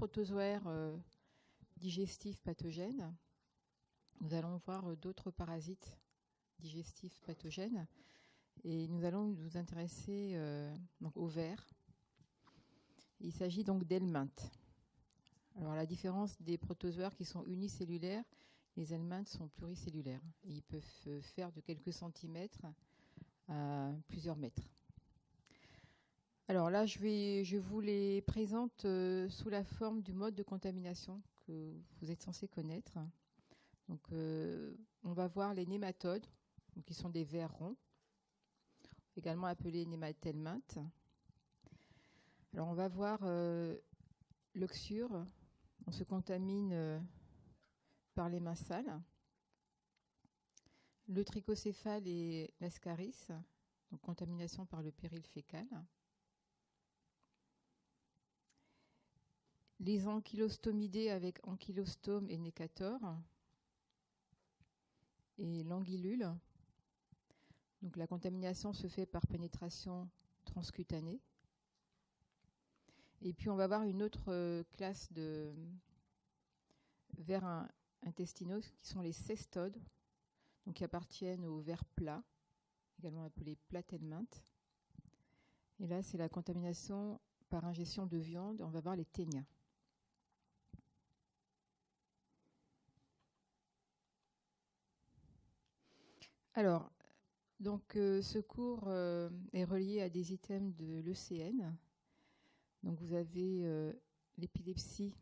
protozoaires digestifs pathogènes, nous allons voir d'autres parasites digestifs pathogènes et nous allons nous intéresser donc aux vers. Il s'agit donc d'helminthes. Alors la différence des protozoaires qui sont unicellulaires, les helminthes sont pluricellulaires. Et ils peuvent faire de quelques centimètres à plusieurs mètres. Alors là, je vous les présente sous la forme du mode de contamination que vous êtes censé connaître. Donc, on va voir les nématodes, donc qui sont des vers ronds, également appelés nématelminthes. Alors, on va voir l'oxyure. On se contamine par les mains sales. Le trichocéphale et l'ascaris, donc contamination par le péril fécal. Les ankylostomidés avec ankylostome et nécator. Et l'anguillule. Donc la contamination se fait par pénétration transcutanée. Et puis on va voir une autre classe de vers intestinaux qui sont les cestodes, donc qui appartiennent aux vers plats, également appelés platelminthes. Et là, c'est la contamination par ingestion de viande. On va voir les ténias. Alors, donc ce cours est relié à des items de l'ECN. Donc vous avez l'épilepsie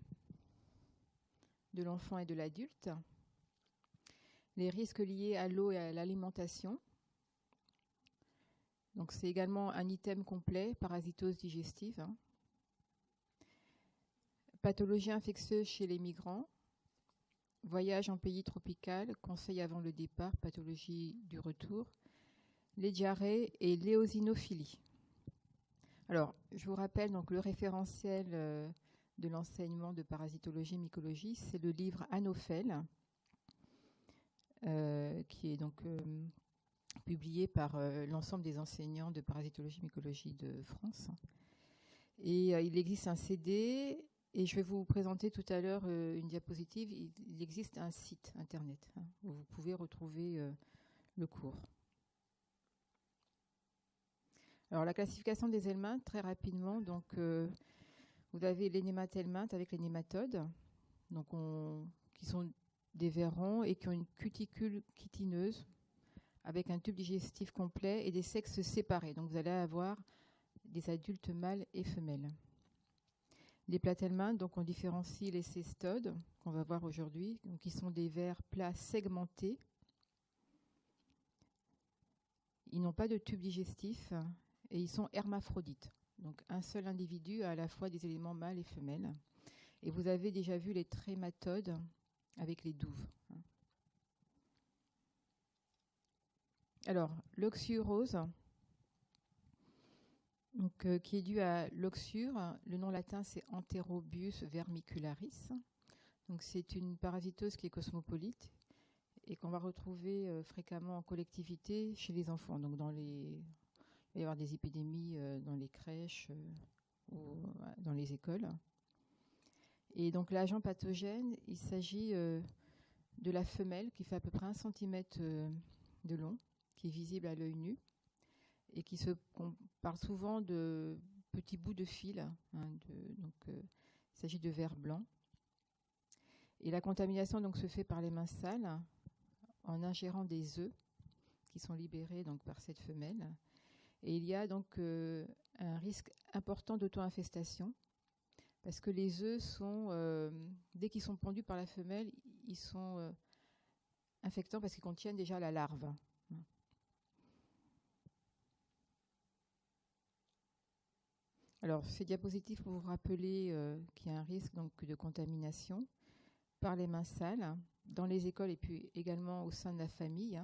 de l'enfant et de l'adulte, les risques liés à l'eau et à l'alimentation. Donc c'est également un item complet, parasitose digestive. Pathologie infectieuse chez les migrants. Voyage en pays tropical, conseil avant le départ, pathologie du retour, les diarrhées et l'éosinophilie. Alors, je vous rappelle donc le référentiel de l'enseignement de parasitologie et mycologie, c'est le livre Anophèle, qui est donc publié par l'ensemble des enseignants de parasitologie et mycologie de France. Et il existe un CD. Et je vais vous présenter tout à l'heure une diapositive. Il existe un site internet où vous pouvez retrouver le cours. Alors la classification des helminthes, très rapidement. Donc, vous avez les nématelminthes avec les nématodes, donc qui sont des vers ronds et qui ont une cuticule chitineuse avec un tube digestif complet et des sexes séparés. Donc vous allez avoir des adultes mâles et femelles. Les platelminthes, donc on différencie les cestodes, qu'on va voir aujourd'hui, qui sont des vers plats segmentés. Ils n'ont pas de tube digestif et ils sont hermaphrodites. Donc un seul individu a à la fois des éléments mâles et femelles. Et vous avez déjà vu les trématodes avec les douves. Alors, l'oxyurose, donc, qui est due à l'oxyure. Le nom latin, c'est Enterobius vermicularis. Donc, c'est une parasitose qui est cosmopolite et qu'on va retrouver fréquemment en collectivité chez les enfants. Donc, il va y avoir des épidémies dans les crèches ou dans les écoles. Et donc, l'agent pathogène, il s'agit de la femelle qui fait à peu près 1 cm de long, qui est visible à l'œil nu. Et on parle souvent de petits bouts de fil. Il s'agit de vers blancs. Et la contamination donc, se fait par les mains sales en ingérant des œufs qui sont libérés donc, par cette femelle. Et il y a donc un risque important d'auto-infestation parce que les œufs sont, dès qu'ils sont pondus par la femelle, ils sont infectants parce qu'ils contiennent déjà la larve. Alors, ces diapositives pour vous rappeler qu'il y a un risque donc, de contamination par les mains sales dans les écoles et puis également au sein de la famille.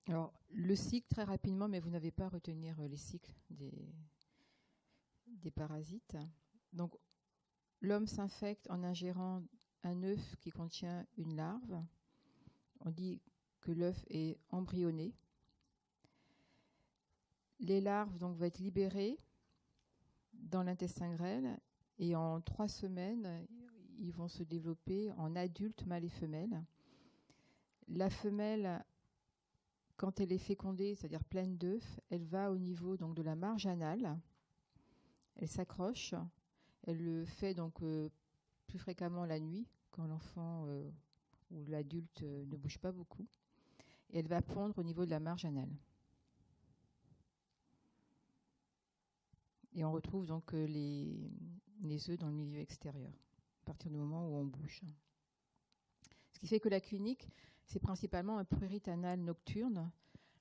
Alors, le cycle, très rapidement, mais vous n'avez pas à retenir les cycles des parasites. Donc, l'homme s'infecte en ingérant un œuf qui contient une larve. On dit que l'œuf est embryonné. Les larves donc, vont être libérées dans l'intestin grêle et en 3 semaines, ils vont se développer en adultes mâles et femelles. La femelle, quand elle est fécondée, c'est-à-dire pleine d'œufs, elle va au niveau donc de la marge anale, elle s'accroche, elle le fait donc plus fréquemment la nuit, quand l'enfant ou l'adulte ne bouge pas beaucoup, et elle va pondre au niveau de la marge anale. Et on retrouve donc les œufs dans le milieu extérieur, à partir du moment où on bouge. Ce qui fait que la cunique, c'est principalement un prurit anal nocturne.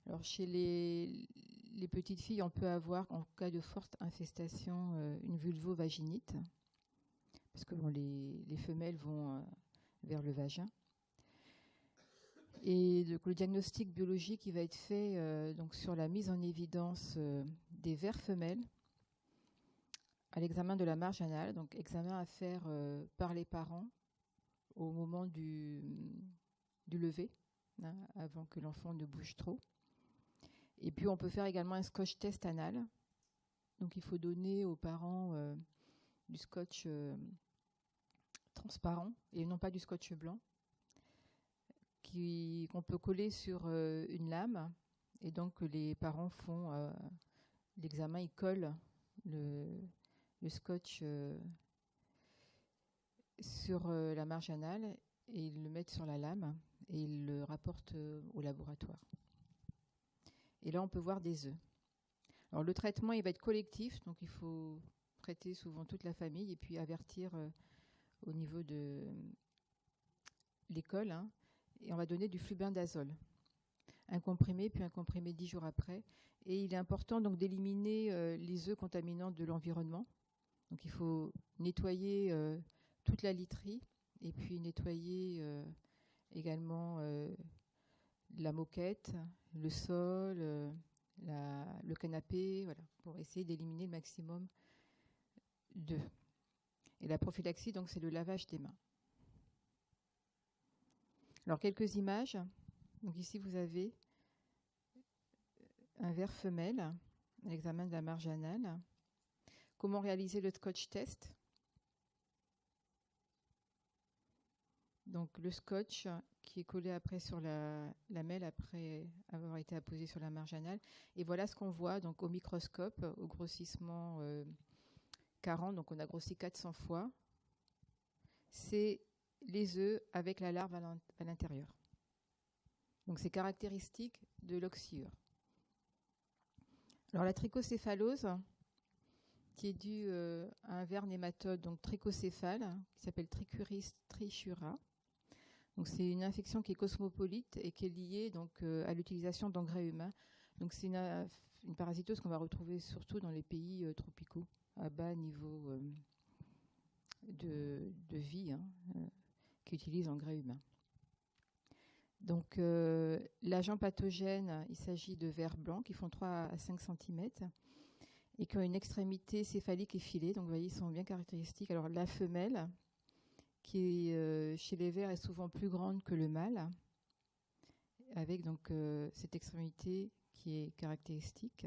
Alors chez les petites filles, on peut avoir, en cas de forte infestation, une vulvovaginite, parce que bon, les femelles vont vers le vagin. Et donc, le diagnostic biologique il va être fait donc sur la mise en évidence des vers femelles à l'examen de la marge anale, donc examen à faire par les parents au moment du lever, hein, avant que l'enfant ne bouge trop. Et puis on peut faire également un scotch test anal. Donc il faut donner aux parents du scotch transparent et non pas du scotch blanc, qu'on peut coller sur une lame. Et donc les parents font l'examen, ils collent le scotch sur la marge anale et ils le mettent sur la lame et ils le rapportent au laboratoire. Et là, on peut voir des œufs. Alors, le traitement, il va être collectif, donc il faut traiter souvent toute la famille et puis avertir au niveau de l'école. Hein, et on va donner du flubendazole, un comprimé, puis un comprimé 10 jours après. Et il est important donc d'éliminer les œufs contaminants de l'environnement. Donc, il faut nettoyer toute la literie et puis nettoyer également la moquette, le sol, le canapé, voilà, pour essayer d'éliminer le maximum d'œufs. Et la prophylaxie, donc, c'est le lavage des mains. Alors, quelques images. Donc, ici, vous avez un ver femelle, l'examen de la marge anale. Comment réaliser le scotch test? Donc, le scotch qui est collé après sur la lamelle après avoir été apposé sur la marge anale. Et voilà ce qu'on voit donc au microscope, au grossissement 40, donc on a grossi 400 fois. C'est les œufs avec la larve à l'intérieur. Donc c'est caractéristique de l'oxyure. Alors la trichocéphalose, qui est due à un ver nématode, donc trichocéphale, qui s'appelle Trichuris trichura. Donc c'est une infection qui est cosmopolite et qui est liée donc à l'utilisation d'engrais humains. Donc c'est une parasitose qu'on va retrouver surtout dans les pays tropicaux, à bas niveau de vie, hein, qui utilisent l'engrais humain. Donc l'agent pathogène, il s'agit de vers blancs qui font 3 à 5 cm et qui ont une extrémité céphalique effilée. Donc vous voyez, ils sont bien caractéristiques. Alors la femelle, qui chez les vers est souvent plus grande que le mâle, avec donc cette extrémité qui est caractéristique.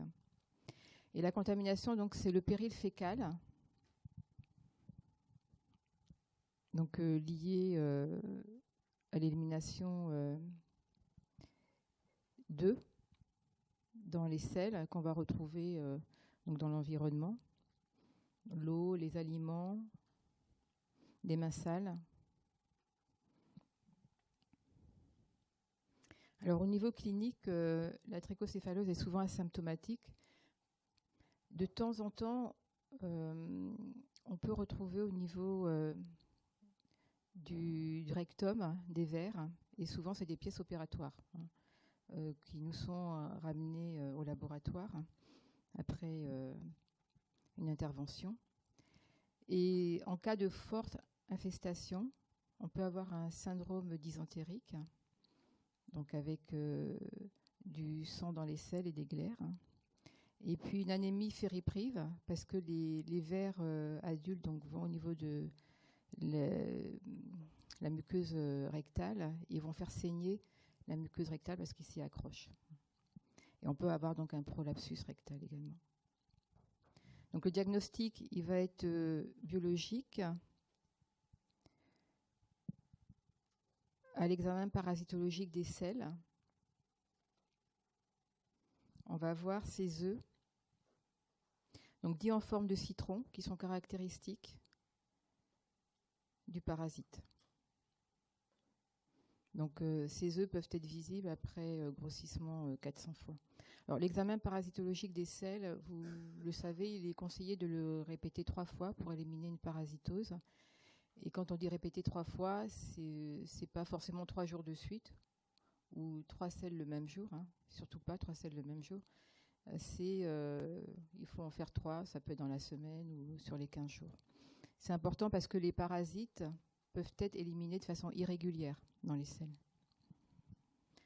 Et la contamination, donc, c'est le péril fécal, donc lié à l'élimination d'œufs dans les sels qu'on va retrouver donc dans l'environnement, l'eau, les aliments, des mains sales. Alors au niveau clinique, la trichocéphalose est souvent asymptomatique. De temps en temps, on peut retrouver au niveau du rectum des vers, et souvent c'est des pièces opératoires qui nous sont ramenées au laboratoire après une intervention. Et en cas de forte infestation, on peut avoir un syndrome dysentérique, donc avec du sang dans les selles et des glaires. Et puis une anémie fériprive, parce que les vers adultes donc, vont au niveau de la muqueuse rectale, ils vont faire saigner la muqueuse rectale parce qu'ils s'y accrochent. Et on peut avoir donc un prolapsus rectal également. Donc le diagnostic, il va être biologique. À l'examen parasitologique des selles, on va voir ces œufs, donc dits en forme de citron, qui sont caractéristiques du parasite. Donc ces œufs peuvent être visibles après grossissement 400 fois. Alors l'examen parasitologique des selles, vous le savez, il est conseillé de le répéter 3 fois pour éliminer une parasitose. Et quand on dit répéter 3 fois, c'est pas forcément 3 jours de suite ou 3 selles le même jour, hein. Surtout pas 3 selles le même jour. Il faut en faire 3, ça peut être dans la semaine ou sur les 15 jours. C'est important parce que les parasites peuvent être éliminés de façon irrégulière dans les selles.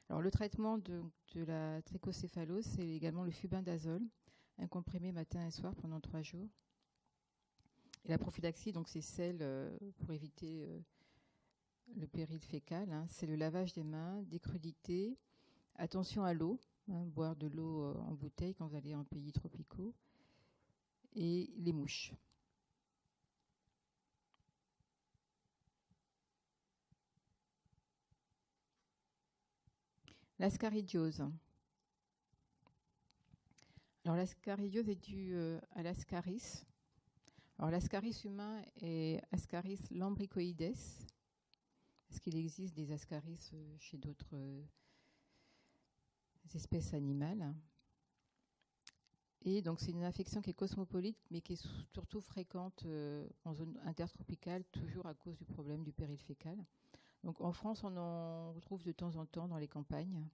Alors le traitement de la trichocéphalose, c'est également le fubindazole, un comprimé matin et soir pendant 3 jours. Et la prophylaxie, donc c'est celle pour éviter le péril fécal, hein, c'est le lavage des mains, des crudités, attention à l'eau, hein, boire de l'eau en bouteille quand vous allez en pays tropicaux, et les mouches. L'ascaridiose. Alors l'ascaridiose est due à l'ascaris. Alors l'ascaris humain est Ascaris lambricoides, parce qu'il existe des ascaris chez d'autres espèces animales. Et donc c'est une infection qui est cosmopolite, mais qui est surtout fréquente en zone intertropicale, toujours à cause du problème du péril fécal. Donc en France, on en retrouve de temps en temps dans les campagnes.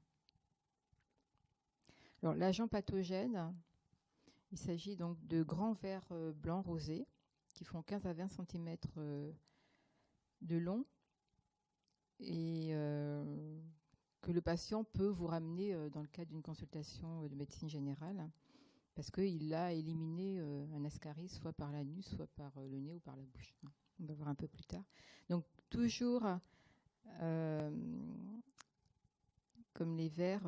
Alors l'agent pathogène, il s'agit donc de grands vers blancs rosés qui font 15 à 20 cm de long et que le patient peut vous ramener dans le cadre d'une consultation de médecine générale parce qu'il a éliminé un ascaris soit par l'anus, soit par le nez ou par la bouche. On va voir un peu plus tard. Donc toujours comme les vers,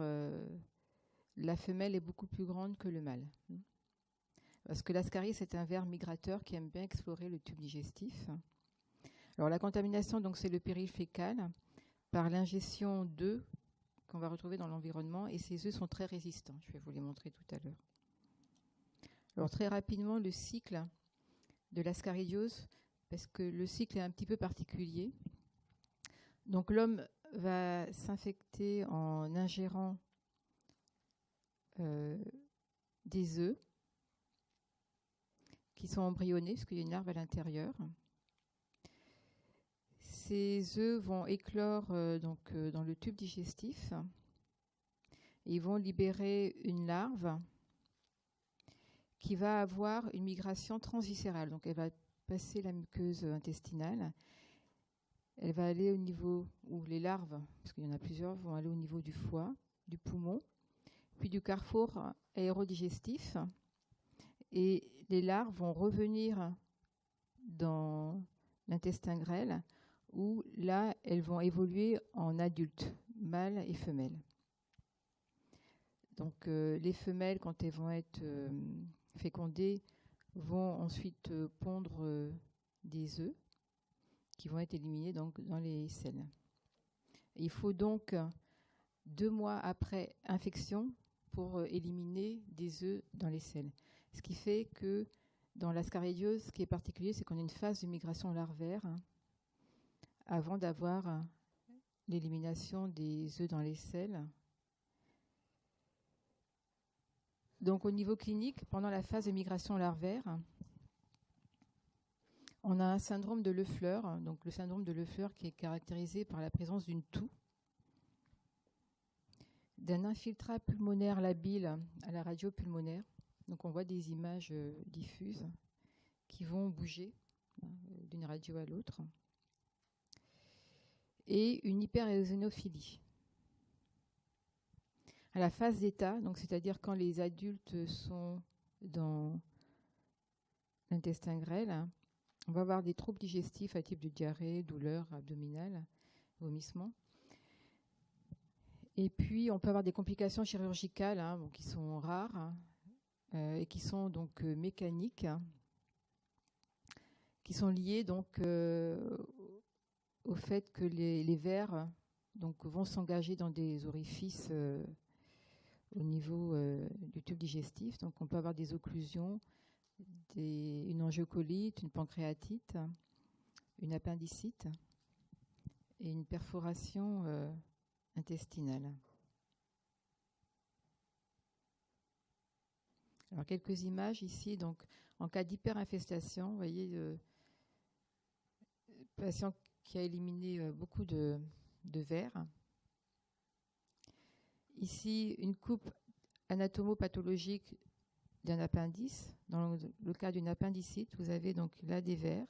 la femelle est beaucoup plus grande que le mâle. Parce que l'ascaris est un ver migrateur qui aime bien explorer le tube digestif. Alors la contamination, donc, c'est le péril fécal par l'ingestion d'œufs qu'on va retrouver dans l'environnement, et ces œufs sont très résistants. Je vais vous les montrer tout à l'heure. Alors très rapidement, le cycle de l'ascaridiose, parce que le cycle est un petit peu particulier. Donc l'homme va s'infecter en ingérant des œufs qui sont embryonnés, parce qu'il y a une larve à l'intérieur. Ces œufs vont éclore dans le tube digestif. Et ils vont libérer une larve qui va avoir une migration transviscérale. Donc elle va passer la muqueuse intestinale. Elle va aller au niveau où les larves, parce qu'il y en a plusieurs, vont aller au niveau du foie, du poumon, puis du carrefour aérodigestif. Et les larves vont revenir dans l'intestin grêle, où là, elles vont évoluer en adultes, mâles et femelles. Donc les femelles, quand elles vont être fécondées, vont ensuite pondre des œufs qui vont être éliminés donc, dans les selles. Et il faut donc 2 mois après infection pour éliminer des œufs dans les selles. Ce qui fait que dans l'ascaridiose, ce qui est particulier, c'est qu'on a une phase de migration larvaire avant d'avoir l'élimination des œufs dans les selles. Donc au niveau clinique, pendant la phase de migration larvaire, on a un syndrome de Lefleur, donc le syndrome de Lefleur qui est caractérisé par la présence d'une toux, d'un infiltrat pulmonaire labile à la radio pulmonaire. Donc on voit des images diffuses qui vont bouger d'une radio à l'autre. Et une hyperéosinophilie. À la phase d'état, donc c'est-à-dire quand les adultes sont dans l'intestin grêle, on va avoir des troubles digestifs à type de diarrhée, douleur abdominale, vomissement. Et puis on peut avoir des complications chirurgicales qui sont rares, et qui sont donc mécaniques, qui sont liées donc au fait que les vers donc, vont s'engager dans des orifices au niveau du tube digestif. Donc on peut avoir des occlusions, une angiocolite, une pancréatite, une appendicite et une perforation intestinale. Alors quelques images ici. Donc en cas d'hyperinfestation, vous voyez patient qui a éliminé beaucoup de vers. Ici, une coupe anatomopathologique d'un appendice. Dans le cas d'une appendicite, vous avez donc là des vers.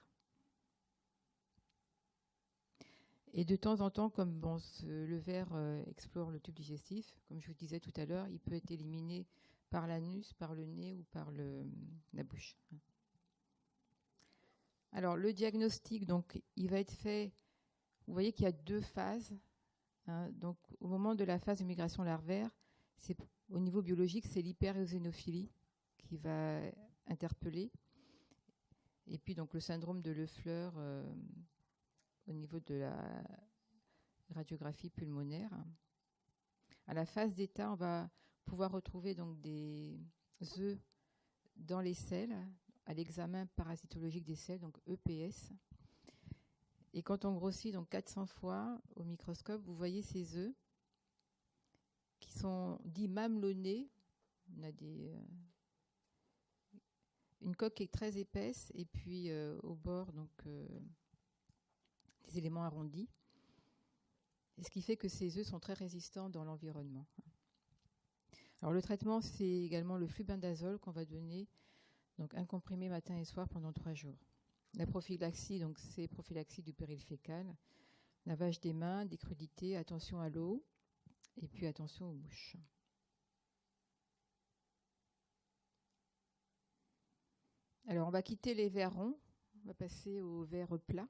Et de temps en temps, comme le ver explore le tube digestif, comme je vous disais tout à l'heure, il peut être éliminé par l'anus, par le nez ou par la bouche. Alors, le diagnostic, donc, il va être fait. Vous voyez qu'il y a 2 phases. Donc, au moment de la phase de migration larvaire, au niveau biologique, c'est l'hyperéosinophilie qui va interpeller. Et puis, donc, le syndrome de Leffler au niveau de la radiographie pulmonaire. À la phase d'état, on va pouvoir retrouver donc des œufs dans les selles, à l'examen parasitologique des selles, donc EPS. Et quand on grossit donc 400 fois au microscope, vous voyez ces œufs qui sont dits mamelonnés. On a une coque qui est très épaisse et puis au bord donc des éléments arrondis. Et ce qui fait que ces œufs sont très résistants dans l'environnement. Alors le traitement, c'est également le flubendazole qu'on va donner, donc un comprimé matin et soir pendant 3 jours. La prophylaxie, donc c'est prophylaxie du péril fécal, lavage des mains, des crudités, attention à l'eau et puis attention aux mouches. Alors on va quitter les vers ronds, on va passer aux vers plats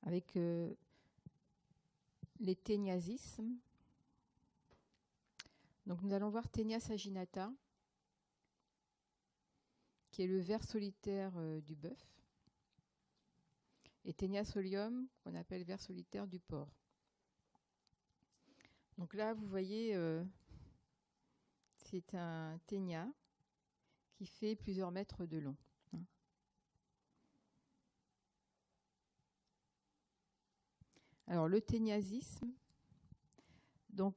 avec les téniasis. Donc nous allons voir Ténia saginata, qui est le ver solitaire du bœuf, et Ténia solium, qu'on appelle ver solitaire du porc. Donc là, vous voyez, c'est un ténia qui fait plusieurs mètres de long. Alors le téniasisme, donc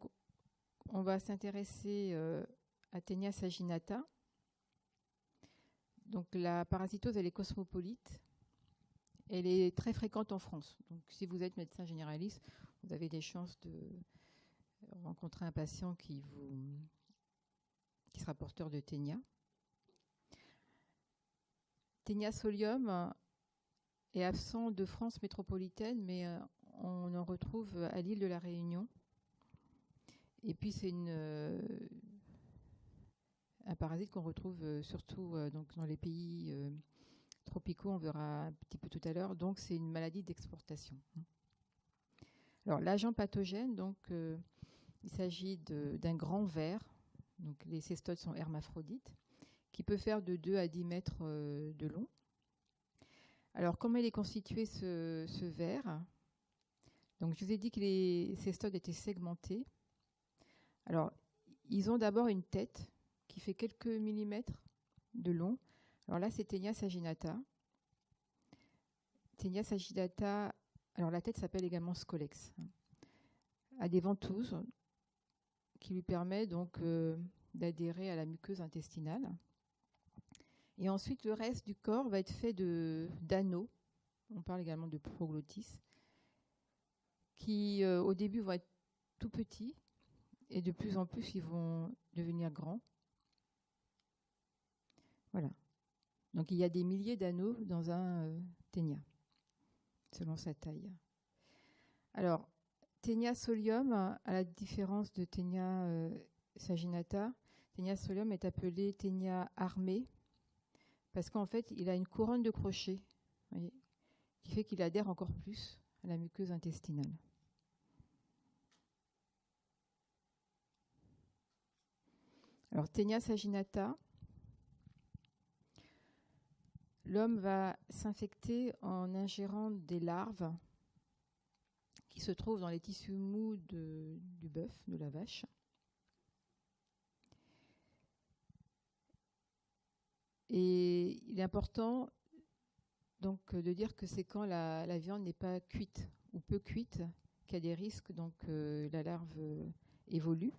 on va s'intéresser à Ténia saginata. Donc la parasitose, elle est cosmopolite. Elle est très fréquente en France. Donc si vous êtes médecin généraliste, vous avez des chances de rencontrer un patient qui sera porteur de Ténia. Ténia solium est absent de France métropolitaine, mais on en retrouve à l'île de la Réunion. Et puis c'est un parasite qu'on retrouve surtout donc dans les pays tropicaux, on verra un petit peu tout à l'heure. Donc c'est une maladie d'exportation. Alors l'agent pathogène, donc il s'agit d'un grand ver, donc les cestodes sont hermaphrodites, qui peut faire de 2 à 10 mètres de long. Alors comment il est constitué ce ver? Donc je vous ai dit que les cestodes étaient segmentés. Alors ils ont d'abord une tête qui fait quelques millimètres de long. Alors là c'est Ténia saginata. Ténia saginata, alors la tête s'appelle également scolex, a des ventouses qui lui permettent donc d'adhérer à la muqueuse intestinale. Et ensuite, le reste du corps va être fait d'anneaux. On parle également de proglottis, qui au début vont être tout petits et de plus en plus ils vont devenir grands. Voilà. Donc il y a des milliers d'anneaux dans un ténia, selon sa taille. Alors, Ténia solium, à la différence de Ténia saginata, Ténia solium est appelé Ténia armé parce qu'en fait, il a une couronne de crochets, voyez, qui fait qu'il adhère encore plus à la muqueuse intestinale. Alors, Alors, Taenia saginata, l'homme va s'infecter en ingérant des larves qui se trouvent dans les tissus mous du bœuf, de la vache. Et il est important donc de dire que c'est quand la viande n'est pas cuite ou peu cuite qu'il y a des risques, donc la larve évolue.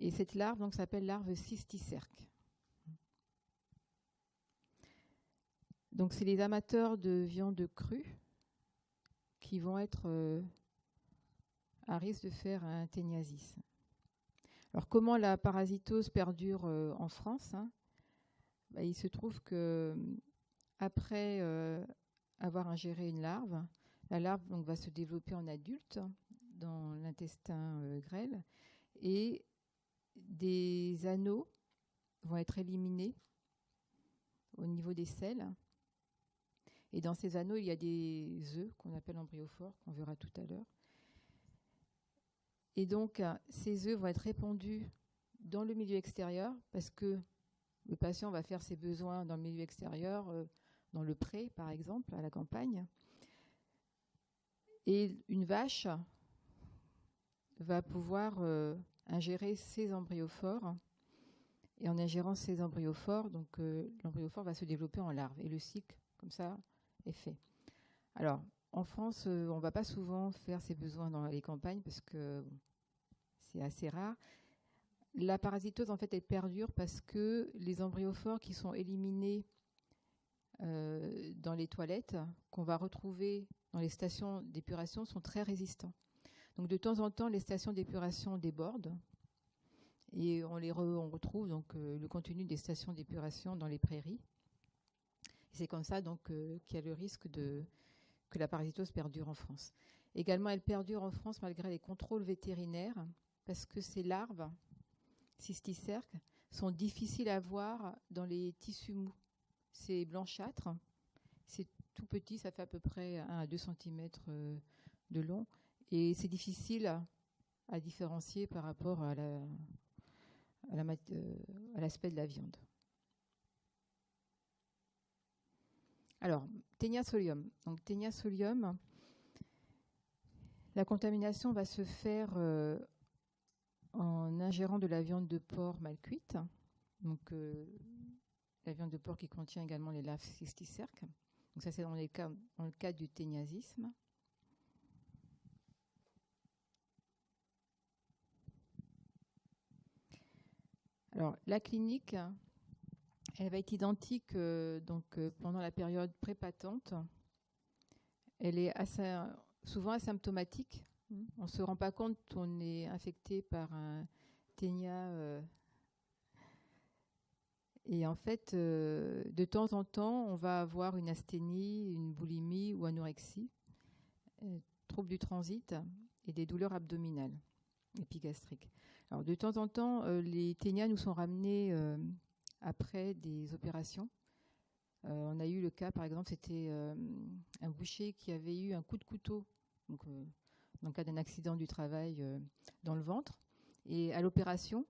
Et cette larve donc s'appelle larve cysticerque. Donc c'est les amateurs de viande crue qui vont être à risque de faire un téniasis. Alors comment la parasitose perdure en France, hein? Il se trouve que après avoir ingéré une larve, la larve donc, va se développer en adulte dans l'intestin grêle et des anneaux vont être éliminés au niveau des selles. Et dans ces anneaux, il y a des œufs qu'on appelle embryophores, qu'on verra tout à l'heure. Et donc, ces œufs vont être répandus dans le milieu extérieur parce que le patient va faire ses besoins dans le milieu extérieur, dans le pré, par exemple, à la campagne. Et une vache va pouvoir ingérer ces embryophores. Et en ingérant ces embryophores, donc l'embryophore va se développer en larve. Et le cycle, comme ça, est fait. Alors, en France, on ne va pas souvent faire ses besoins dans les campagnes parce que c'est assez rare. La parasitose, en fait, elle perdure parce que les embryophores qui sont éliminés dans les toilettes, qu'on va retrouver dans les stations d'épuration, sont très résistants. Donc, de temps en temps, les stations d'épuration débordent et on retrouve donc le contenu des stations d'épuration dans les prairies. Et c'est comme ça donc qu'il y a le risque que la parasitose perdure en France. Également, elle perdure en France malgré les contrôles vétérinaires parce que ces larves cysticerques sont difficiles à voir dans les tissus mous. C'est blanchâtre, c'est tout petit, ça fait à peu près 1 à 2 cm de long et c'est difficile à différencier par rapport à l'aspect de la viande. Alors, Taenia solium. Donc, Taenia solium, la contamination va se faire en ingérant de la viande de porc mal cuite. Donc, la viande de porc qui contient également les larves cysticerques. Donc, ça, c'est dans le cas du téniasisme. Alors, la clinique, elle va être identique pendant la période pré-patente. Elle est souvent asymptomatique. On ne se rend pas compte qu'on est infecté par un ténia. Et en fait, de temps en temps, on va avoir une asthénie, une boulimie ou anorexie, troubles du transit et des douleurs abdominales, épigastriques. Alors, de temps en temps, les ténias nous sont ramenés après des opérations. On a eu le cas, par exemple, c'était un boucher qui avait eu un coup de couteau, donc, dans le cas d'un accident du travail, dans le ventre. Et à l'opération,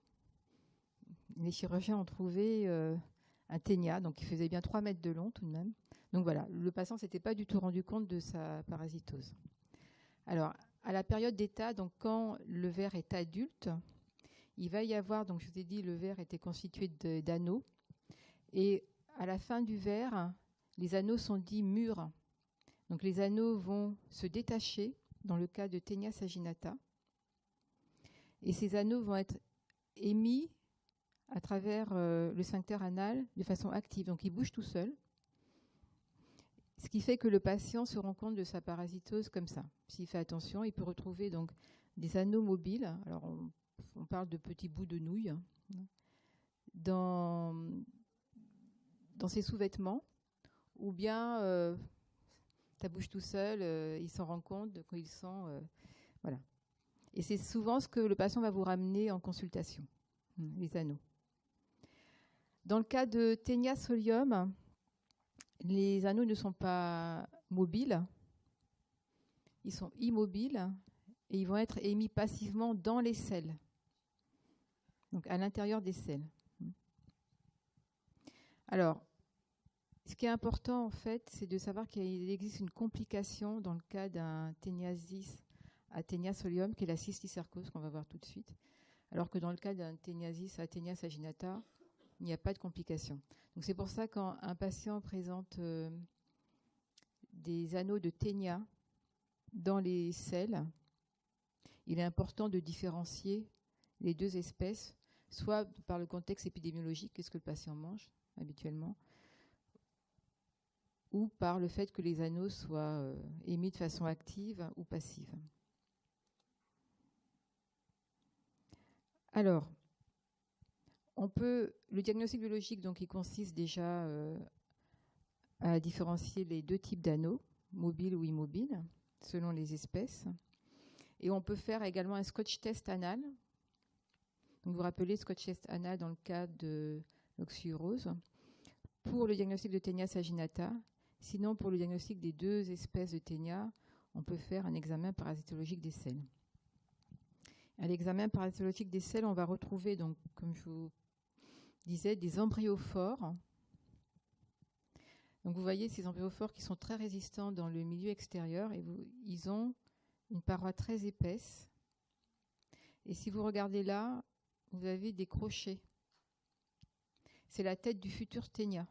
les chirurgiens ont trouvé un ténia, donc il faisait bien 3 mètres de long tout de même. Donc voilà, le patient ne s'était pas du tout rendu compte de sa parasitose. Alors, à la période d'état, donc quand le ver est adulte, il va y avoir, donc je vous ai dit, le ver était constitué d'anneaux. Et à la fin du ver, les anneaux sont dits mûrs. Donc les anneaux vont se détacher dans le cas de Taenia saginata. Et ces anneaux vont être émis à travers le sphincter anal de façon active. Donc, il bouge tout seul. Ce qui fait que le patient se rend compte de sa parasitose comme ça. S'il fait attention, il peut retrouver donc des anneaux mobiles. Alors, on parle de petits bouts de nouilles dans ses sous-vêtements. Ou bien, ça bouge tout seul, il s'en rend compte quand il sent... voilà. Et c'est souvent ce que le patient va vous ramener en consultation, les anneaux. Dans le cas de Taenia solium, les anneaux ne sont pas mobiles, ils sont immobiles et ils vont être émis passivement dans les selles. donc à l'intérieur des selles. Alors, ce qui est important, en fait, c'est de savoir qu'il existe une complication dans le cas d'un Taeniasis à Taenia solium, qui est la cysticercose, qu'on va voir tout de suite, alors que dans le cas d'un Taeniasis à Taenia saginata, il n'y a pas de complication. Donc c'est pour ça que quand un patient présente des anneaux de Taenia dans les selles, il est important de différencier les deux espèces, soit par le contexte épidémiologique, qu'est-ce que le patient mange habituellement, ou par le fait que les anneaux soient émis de façon active ou passive. Alors, le diagnostic biologique, donc, il consiste déjà à différencier les deux types d'anneaux, mobiles ou immobiles, selon les espèces. Et on peut faire également un Scotch test anal. Donc, vous vous rappelez, Scotch test anal dans le cas de l'oxyurose, pour le diagnostic de Taenia saginata. Sinon, pour le diagnostic des deux espèces de Taenia, on peut faire un examen parasitologique des selles. À l'examen parasitologique des selles, on va retrouver, donc, comme je vous disais, des embryophores. Donc vous voyez ces embryophores qui sont très résistants dans le milieu extérieur et ils ont une paroi très épaisse. Et si vous regardez là, vous avez des crochets. C'est la tête du futur Taenia.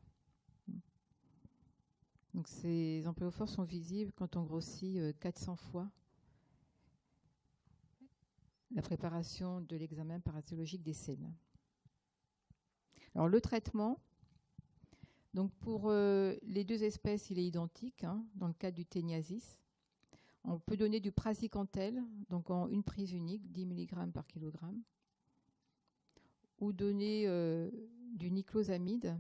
Donc ces embryophores sont visibles quand on grossit 400 fois la préparation de l'examen parasitologique des selles. Alors le traitement, donc pour les deux espèces, il est identique. Dans le cas du Taeniasis, on peut donner du praziquantel, donc en une prise unique, 10 mg par kilogramme, ou donner du niclosamide.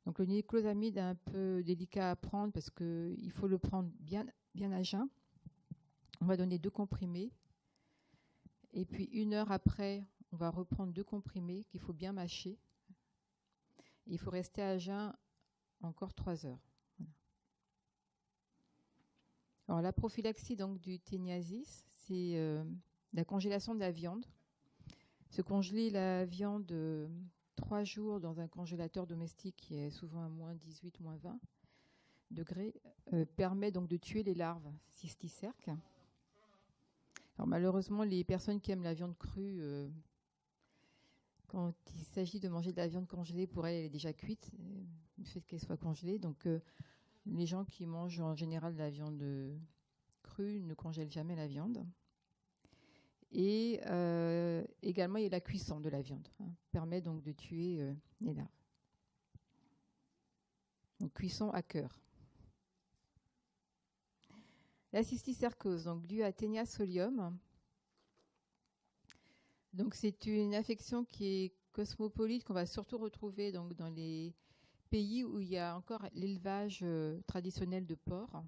Donc le niclosamide est un peu délicat à prendre parce qu'il faut le prendre bien à jeun. On va donner 2 comprimés. Et puis 1 heure après, on va reprendre 2 comprimés qu'il faut bien mâcher. Et il faut rester à jeun encore 3 heures. Voilà. Alors la prophylaxie donc, du Taeniasis, c'est la congélation de la viande. Se congeler la viande 3 jours dans un congélateur domestique qui est souvent à moins 18, moins 20 degrés permet donc de tuer les larves cysticerques. Alors malheureusement, les personnes qui aiment la viande crue, quand il s'agit de manger de la viande congelée, pour elles, elle est déjà cuite, le fait qu'elle soit congelée. Donc les gens qui mangent en général de la viande crue ne congèlent jamais la viande. Et également, il y a la cuisson de la viande, permet donc de tuer les larves. Donc cuisson à cœur. La cysticercose, donc due à Taenia solium. Donc c'est une infection qui est cosmopolite, qu'on va surtout retrouver donc dans les pays où il y a encore l'élevage traditionnel de porcs.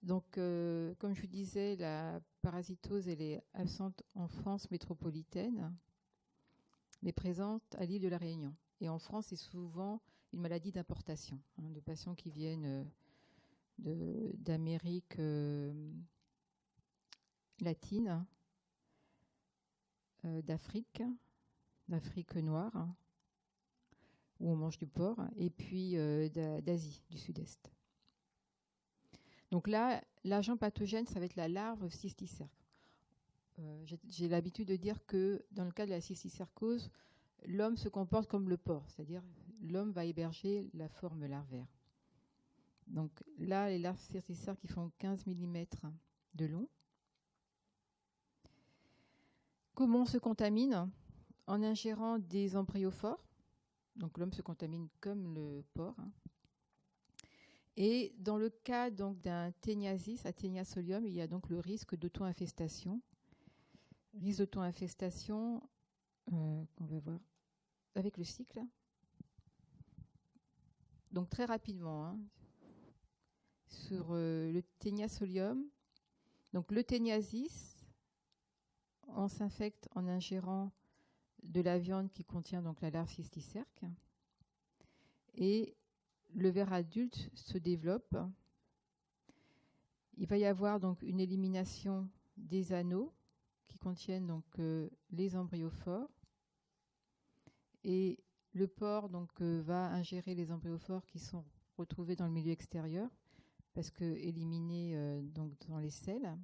Donc, comme je vous disais, la parasitose elle est absente en France métropolitaine, mais présente à l'île de la Réunion. Et en France, c'est souvent une maladie d'importation, de patients qui viennent d'Amérique latine, d'Afrique noire, où on mange du porc, et puis d'Asie du Sud-Est. Donc là, l'agent pathogène, ça va être la larve cysticerque. J'ai l'habitude de dire que dans le cas de la cysticercose, l'homme se comporte comme le porc, c'est-à-dire l'homme va héberger la forme larvaire. Donc là, les larves cysticerques qui font 15 mm de long. Comment on se contamine? En ingérant des embryophores. Donc l'homme se contamine comme le porc. Et dans le cas donc d'un Taeniasis à Taenia solium, il y a donc le risque d'auto-infestation. Risque d'auto-infestation qu'on va voir avec le cycle. Donc très rapidement, sur le Taenia solium. Donc le Taeniasis, on s'infecte en ingérant de la viande qui contient donc la larve cysticerque. Et le ver adulte se développe. Il va y avoir donc une élimination des anneaux qui contiennent donc les embryophores. Et le porc donc, va ingérer les embryophores qui sont retrouvés dans le milieu extérieur, parce que éliminés donc dans les selles.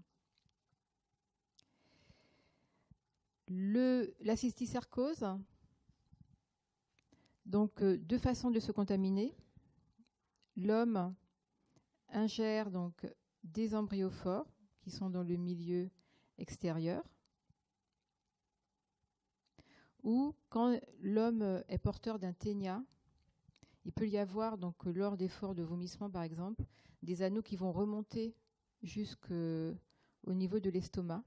La cysticercose, donc deux façons de se contaminer. L'homme ingère donc des embryophores qui sont dans le milieu extérieur, ou quand l'homme est porteur d'un ténia, il peut y avoir donc lors d'efforts de vomissement par exemple des anneaux qui vont remonter jusqu'au niveau de l'estomac.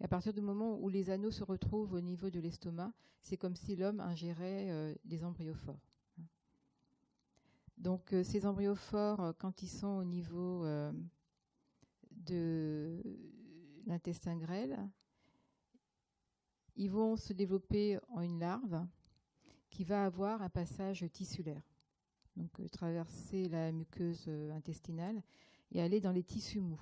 Et à partir du moment où les anneaux se retrouvent au niveau de l'estomac, c'est comme si l'homme ingérait des embryophores. Donc ces embryophores, quand ils sont au niveau de l'intestin grêle, ils vont se développer en une larve qui va avoir un passage tissulaire. Donc traverser la muqueuse intestinale et aller dans les tissus mous.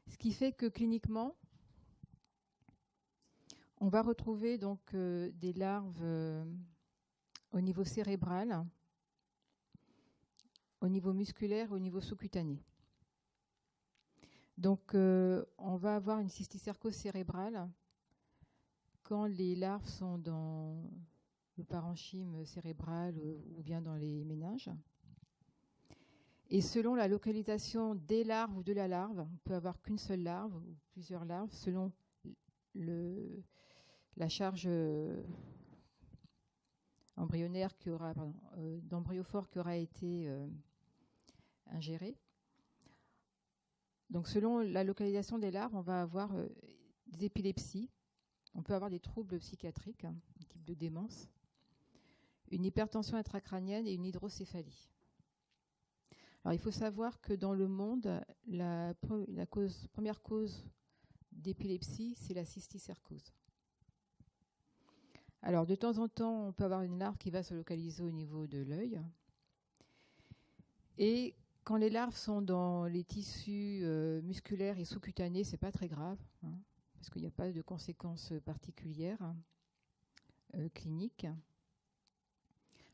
Ce qui fait que cliniquement, on va retrouver donc des larves au niveau cérébral, au niveau musculaire, au niveau sous-cutané. Donc on va avoir une cysticercose cérébrale quand les larves sont dans le parenchyme cérébral ou bien dans les méninges. Et selon la localisation des larves ou de la larve, on peut avoir qu'une seule larve ou plusieurs larves selon la charge embryonnaire d'embryophore qui aura été ingérée. Donc selon la localisation des larves, on va avoir des épilepsies, on peut avoir des troubles psychiatriques, un type de démence, une hypertension intracrânienne et une hydrocéphalie. Alors il faut savoir que dans le monde, la première cause d'épilepsie, c'est la cysticercose. Alors de temps en temps, on peut avoir une larve qui va se localiser au niveau de l'œil. Et quand les larves sont dans les tissus musculaires et sous-cutanés, c'est pas très grave, parce qu'il n'y a pas de conséquences particulières cliniques.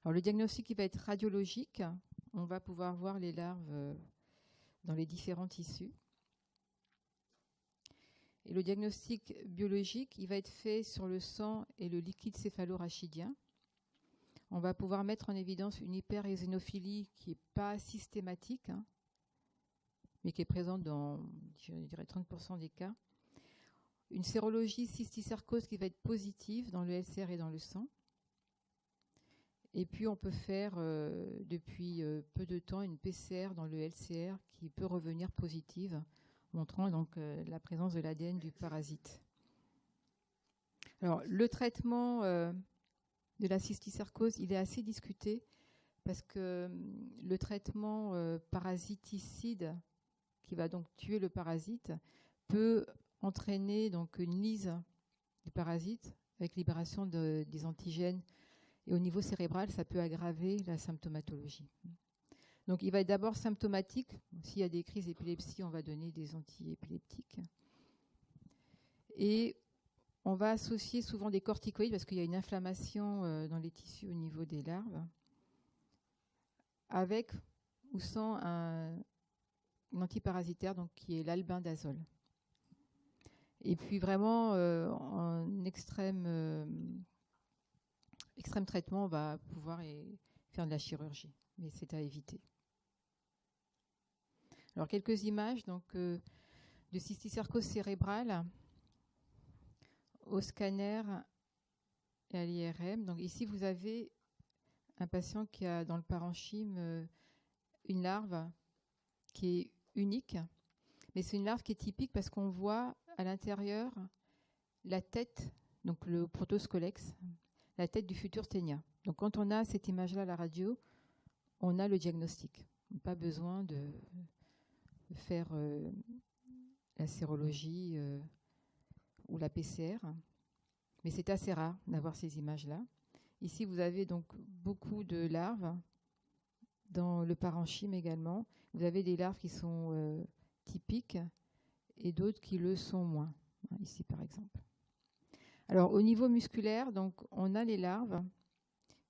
Alors le diagnostic qui va être radiologique, on va pouvoir voir les larves dans les différents tissus. Et le diagnostic biologique, il va être fait sur le sang et le liquide céphalorachidien. On va pouvoir mettre en évidence une hyperéosinophilie qui n'est pas systématique, mais qui est présente dans, je dirais, 30% des cas. Une sérologie cysticercose qui va être positive dans le LCR et dans le sang. Et puis on peut faire depuis peu de temps une PCR dans le LCR qui peut revenir positive, montrant donc la présence de l'ADN du parasite. Alors le traitement de la cysticercose, il est assez discuté parce que le traitement parasiticide qui va donc tuer le parasite peut entraîner donc une lyse du parasite avec libération des antigènes. Et au niveau cérébral, ça peut aggraver la symptomatologie. Donc il va être d'abord symptomatique. S'il y a des crises d'épilepsie, on va donner des antiépileptiques. Et on va associer souvent des corticoïdes parce qu'il y a une inflammation dans les tissus au niveau des larves, avec ou sans un antiparasitaire donc, qui est l'albendazole. Et puis vraiment, en extrême traitement, on va pouvoir faire de la chirurgie, mais c'est à éviter. Alors quelques images donc, de cysticercose cérébrale au scanner et à l'IRM. Donc ici, vous avez un patient qui a dans le parenchyme une larve qui est unique, mais c'est une larve qui est typique parce qu'on voit à l'intérieur la tête, donc le protoscolex, la tête du futur ténia. Donc quand on a cette image-là à la radio, on a le diagnostic. Pas besoin de faire la sérologie ou la PCR, mais c'est assez rare d'avoir ces images-là. Ici, vous avez donc beaucoup de larves dans le parenchyme également. Vous avez des larves qui sont typiques et d'autres qui le sont moins, ici par exemple. Alors au niveau musculaire, donc, on a les larves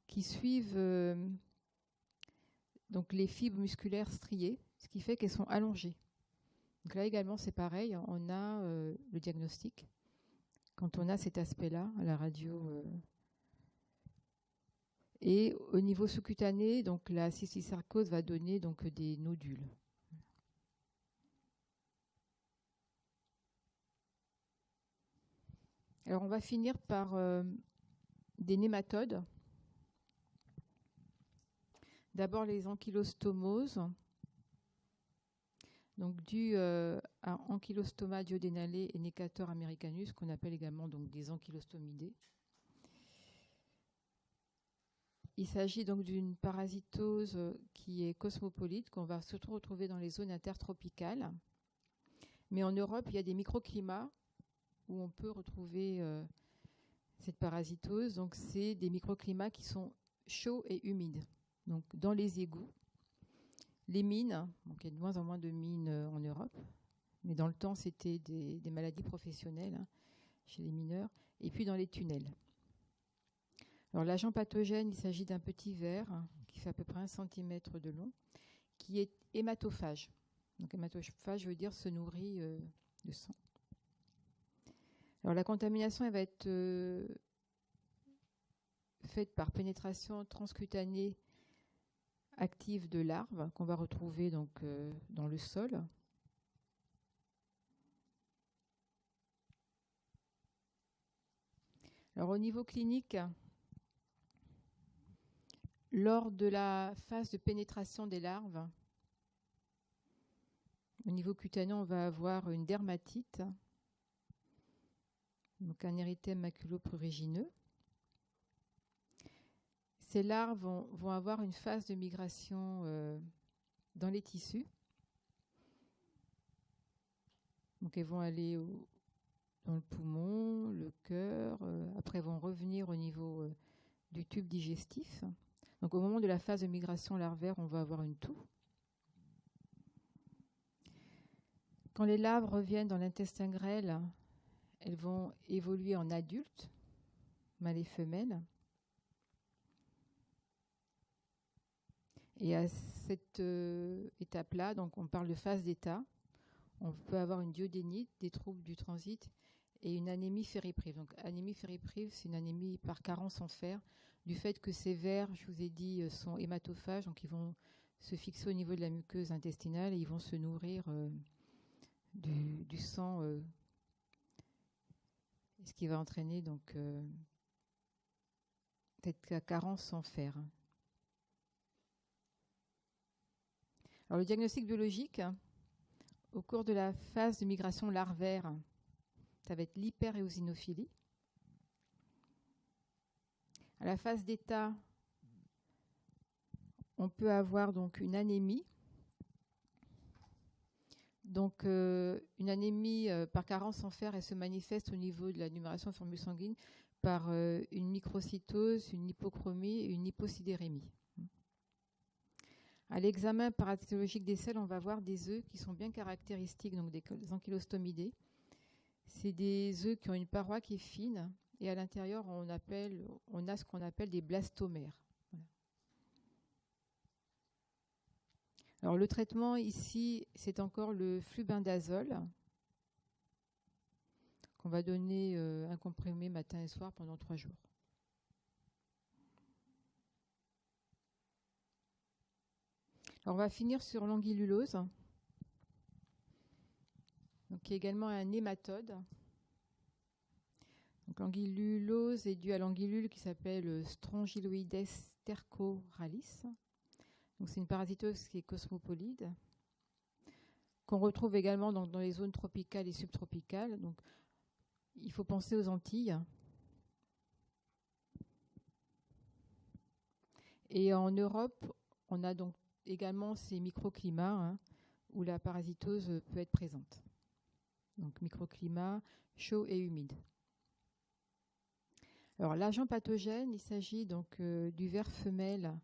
qui suivent donc les fibres musculaires striées, ce qui fait qu'elles sont allongées. Donc là également c'est pareil, on a le diagnostic quand on a cet aspect-là à la radio. Et au niveau sous-cutané, donc la cystosarcose va donner donc des nodules. Alors on va finir par des nématodes. D'abord les ankylostomoses, donc dues à Ankylostoma duodenale et Necator americanus, qu'on appelle également donc des ankylostomidés. Il s'agit donc d'une parasitose qui est cosmopolite, qu'on va surtout retrouver dans les zones intertropicales. Mais en Europe, il y a des microclimats où on peut retrouver cette parasitose. Donc c'est des microclimats qui sont chauds et humides. Donc dans les égouts, les mines, donc il y a de moins en moins de mines en Europe, mais dans le temps c'était des maladies professionnelles chez les mineurs, et puis dans les tunnels. Alors l'agent pathogène, il s'agit d'un petit ver qui fait à peu près 1 cm de long, qui est hématophage. Donc hématophage veut dire se nourrit de sang. Alors la contamination, elle va être faite par pénétration transcutanée active de larves qu'on va retrouver donc dans le sol. Alors au niveau clinique, lors de la phase de pénétration des larves, au niveau cutané, on va avoir une dermatite, donc un érythème maculo-prurigineux. Ces larves vont avoir une phase de migration dans les tissus. Donc elles vont aller dans le poumon, le cœur, après elles vont revenir au niveau du tube digestif. Donc au moment de la phase de migration larvaire, on va avoir une toux. Quand les larves reviennent dans l'intestin grêle, elles vont évoluer en adultes, mâles et femelles. Et à cette étape-là, donc on parle de phase d'état, on peut avoir une duodénite, des troubles du transit et une anémie ferriprive. Donc anémie ferriprive, c'est une anémie par carence en fer, du fait que ces vers, je vous ai dit, sont hématophages, donc ils vont se fixer au niveau de la muqueuse intestinale et ils vont se nourrir du sang, ce qui va entraîner donc cette carence en fer. Alors le diagnostic biologique, au cours de la phase de migration larvaire, ça va être l'hyperéosinophilie. À la phase d'état, on peut avoir donc une anémie. Donc une anémie par carence en fer, elle se manifeste au niveau de la numération de formule sanguine par une microcytose, une hypochromie et une hyposidérémie. À l'examen parasitologique des selles, on va voir des œufs qui sont bien caractéristiques, donc des ankylostomidés. C'est des œufs qui ont une paroi qui est fine et à l'intérieur, on a ce qu'on appelle des blastomères. Voilà. Alors le traitement ici, c'est encore le flubendazole qu'on va donner un comprimé matin et soir pendant 3 jours. Alors on va finir sur l'anguillulose, donc qui est également un nématode. Donc l'anguillulose est due à l'anguillule qui s'appelle Strongyloides stercoralis. Donc c'est une parasitose qui est cosmopolite, qu'on retrouve également dans les zones tropicales et subtropicales. Donc il faut penser aux Antilles. Et en Europe, on a donc également ces microclimats où la parasitose peut être présente. Donc microclimat chaud et humide. Alors l'agent pathogène, il s'agit donc du ver femelle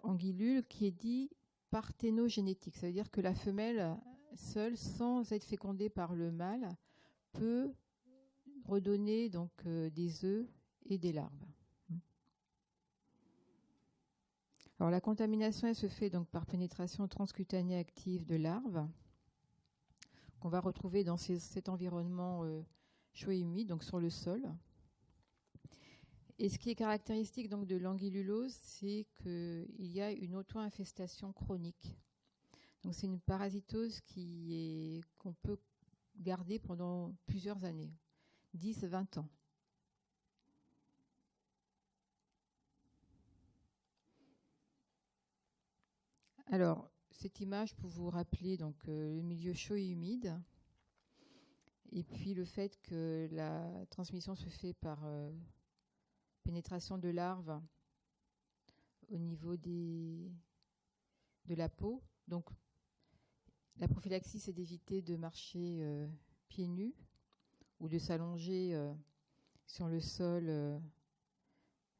anguillule qui est dit parthénogénétique. Ça veut dire que la femelle seule, sans être fécondée par le mâle, peut redonner donc des œufs et des larves. Alors la contamination, elle se fait donc par pénétration transcutanée active de larves qu'on va retrouver dans cet environnement chaud et humide, donc sur le sol. Et ce qui est caractéristique donc de l'anguillulose, c'est qu'il y a une auto-infestation chronique. Donc c'est une parasitose qu'on peut garder pendant plusieurs années, 10-20 ans. Alors, cette image pour vous rappeler donc, le milieu chaud et humide, et puis le fait que la transmission se fait par pénétration de larves au niveau de la peau. Donc, la prophylaxie, c'est d'éviter de marcher pieds nus ou de s'allonger sur le sol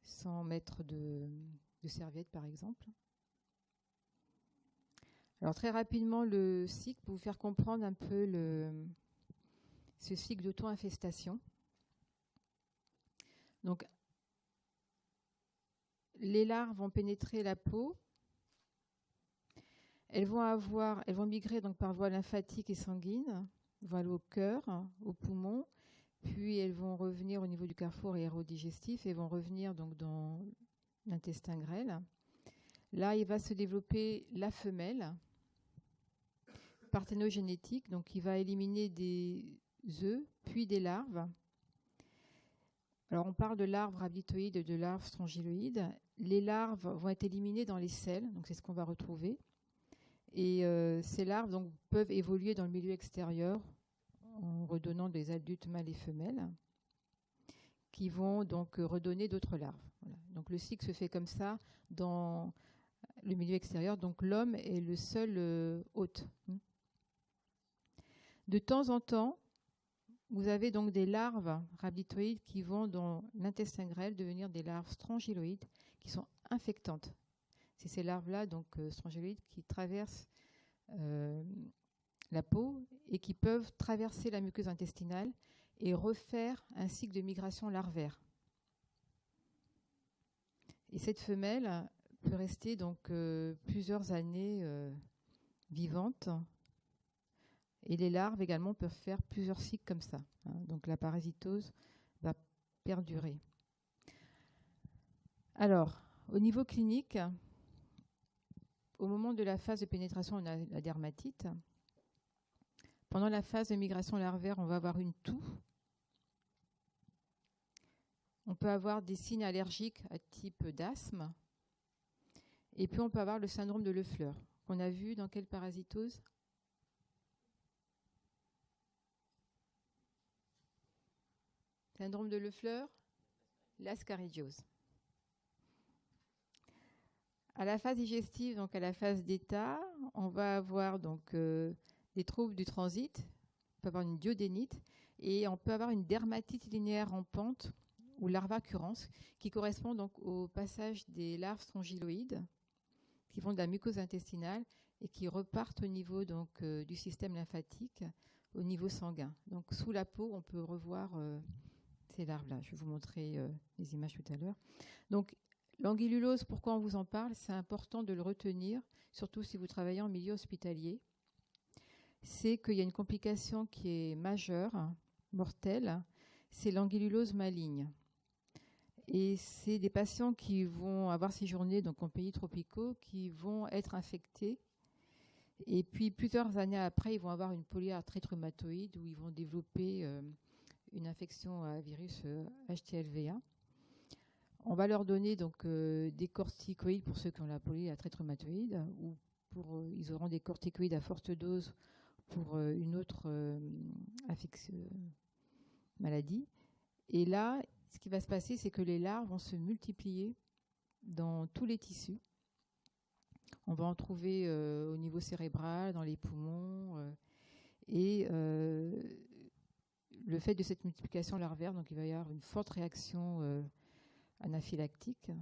sans mettre de serviette, par exemple. Alors, très rapidement, le cycle, pour vous faire comprendre un peu ce cycle d'auto-infestation. Donc, les larves vont pénétrer la peau. Elles vont migrer donc par voie lymphatique et sanguine, vont aller au cœur, au poumon, puis elles vont revenir au niveau du carrefour aérodigestif et vont revenir donc dans l'intestin grêle. Là, il va se développer la femelle parthénogénétique, donc qui va éliminer des œufs, puis des larves. Alors, on parle de larves rhabditoïdes et de larves strongyloïdes. Les larves vont être éliminées dans les selles, donc c'est ce qu'on va retrouver. Et ces larves donc, peuvent évoluer dans le milieu extérieur en redonnant des adultes mâles et femelles qui vont donc redonner d'autres larves. Voilà. Donc le cycle se fait comme ça dans le milieu extérieur. Donc l'homme est le seul hôte. De temps en temps, vous avez donc des larves rhabditoïdes qui vont dans l'intestin grêle devenir des larves strongyloïdes qui sont infectantes. C'est ces larves-là, donc strongyloïdes, qui traversent la peau et qui peuvent traverser la muqueuse intestinale et refaire un cycle de migration larvaire. Et cette femelle peut rester donc plusieurs années vivante. Et les larves également peuvent faire plusieurs cycles comme ça. Donc la parasitose va perdurer. Alors, au niveau clinique, au moment de la phase de pénétration, on a la dermatite. Pendant la phase de migration larvaire, on va avoir une toux. On peut avoir des signes allergiques à type d'asthme. Et puis on peut avoir le syndrome de Leffler, qu'on a vu dans quelle parasitose ? Syndrome de Leffler, l'ascaridiose. À la phase digestive, donc à la phase d'état, on va avoir donc des troubles du transit, on peut avoir une duodénite et on peut avoir une dermatite linéaire rampante ou larvacurrence qui correspond donc au passage des larves strongyloïdes qui vont de la muqueuse intestinale et qui repartent au niveau donc du système lymphatique, au niveau sanguin. Donc sous la peau, on peut revoir ces larves-là. Je vais vous montrer les images tout à l'heure. Donc l'anguillulose, pourquoi on vous en parle ? C'est important de le retenir, surtout si vous travaillez en milieu hospitalier. C'est qu'il y a une complication qui est majeure, mortelle, c'est l'anguillulose maligne. Et c'est des patients qui vont avoir séjourné donc, en pays tropicaux, qui vont être infectés. Et puis plusieurs années après, ils vont avoir une polyarthrite rhumatoïde où ils vont développer une infection à virus HTLV1. On va leur donner donc des corticoïdes pour ceux qui ont la polyarthrite rhumatoïde ou ils auront des corticoïdes à forte dose pour une autre maladie. Et là, ce qui va se passer, c'est que les larves vont se multiplier dans tous les tissus. On va en trouver au niveau cérébral, dans les poumons. Et le fait de cette multiplication larvaire, donc il va y avoir une forte réaction anaphylactique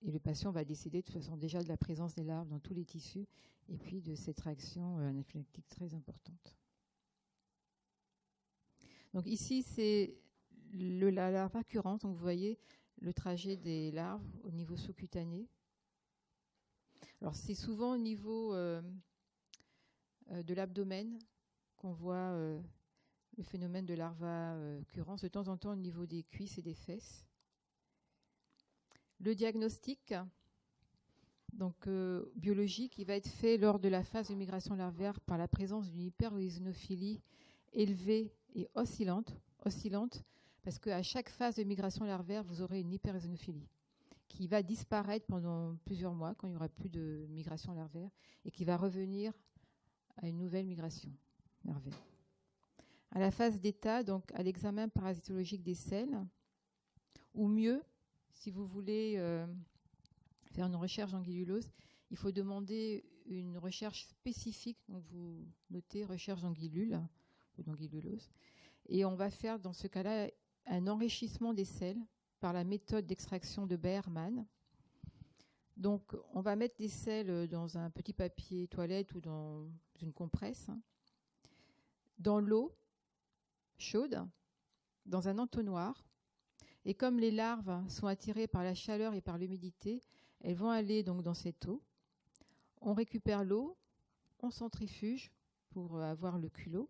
Et le patient va décider de toute façon déjà de la présence des larves dans tous les tissus et puis de cette réaction anaphylactique très importante. Donc ici, c'est la larve accurrente. Donc vous voyez le trajet des larves au niveau sous-cutané. Alors c'est souvent au niveau de l'abdomen qu'on voit le phénomène de larva occurrence, de temps en temps au niveau des cuisses et des fesses. Le diagnostic donc, biologique, il va être fait lors de la phase de migration larvaire par la présence d'une hyperéosinophilie élevée et oscillante, parce qu'à chaque phase de migration larvaire, vous aurez une hyperéosinophilie qui va disparaître pendant plusieurs mois quand il n'y aura plus de migration larvaire et qui va revenir à une nouvelle migration larvaire. À la phase d'état, donc à l'examen parasitologique des selles, ou mieux, si vous voulez faire une recherche d'angululose, il faut demander une recherche spécifique. Donc vous notez recherche d'angulule ou d'angululose. Et on va faire dans ce cas-là un enrichissement des selles par la méthode d'extraction de Baermann. Donc on va mettre des selles dans un petit papier toilette ou dans une compresse, dans l'eau chaude, dans un entonnoir. Et comme les larves sont attirées par la chaleur et par l'humidité, elles vont aller donc dans cette eau. On récupère l'eau, on centrifuge pour avoir le culot.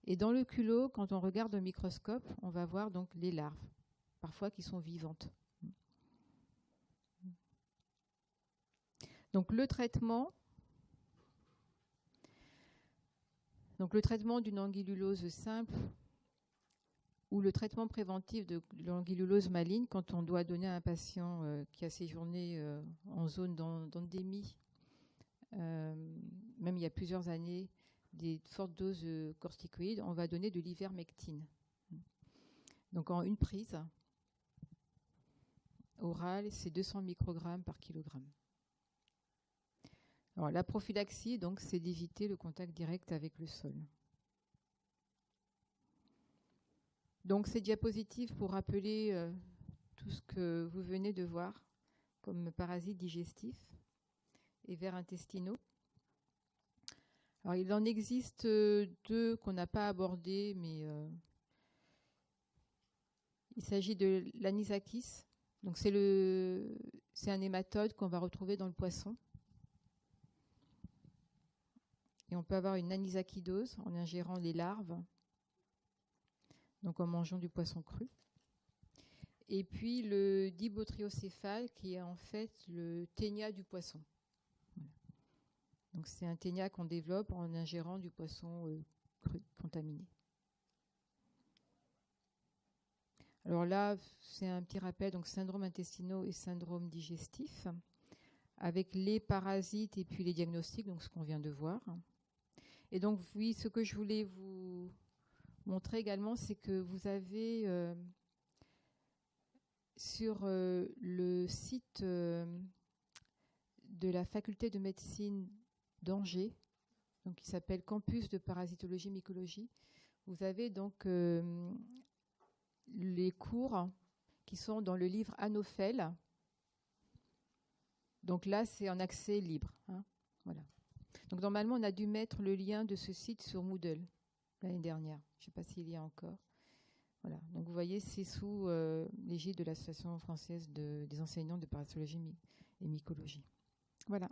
Et dans le culot, quand on regarde au microscope, on va voir donc les larves, parfois qui sont vivantes. Donc le traitement d'une angululose simple ou le traitement préventif de l'angululose maligne, quand on doit donner à un patient qui a séjourné en zone d'endémie, même il y a plusieurs années, des fortes doses de corticoïdes, on va donner de l'ivermectine. Donc en une prise orale, c'est 200 microgrammes par kilogramme. Alors, la prophylaxie, donc, c'est d'éviter le contact direct avec le sol. Donc ces diapositives pour rappeler tout ce que vous venez de voir comme parasites digestifs et vers intestinaux. Alors il en existe deux qu'on n'a pas abordés, mais il s'agit de l'anisakis. Donc c'est un hématode qu'on va retrouver dans le poisson. Et on peut avoir une anisakidose en ingérant les larves, donc en mangeant du poisson cru. Et puis le dibotriocéphale qui est en fait le ténia du poisson. Voilà. Donc c'est un ténia qu'on développe en ingérant du poisson cru, contaminé. Alors là, c'est un petit rappel, donc syndrome intestinaux et syndrome digestif, avec les parasites et puis les diagnostics, donc ce qu'on vient de voir. Et donc oui, ce que je voulais vous montrer également, c'est que vous avez sur le site de la faculté de médecine d'Angers, donc qui s'appelle Campus de parasitologie mycologie, vous avez donc les cours qui sont dans le livre Anophel. Donc là, c'est en accès libre. Hein, voilà. Donc normalement, on a dû mettre le lien de ce site sur Moodle l'année dernière. Je ne sais pas s'il y a encore. Voilà. Donc vous voyez, c'est sous l'égide de l'Association française des enseignants de parasitologie et mycologie. Voilà.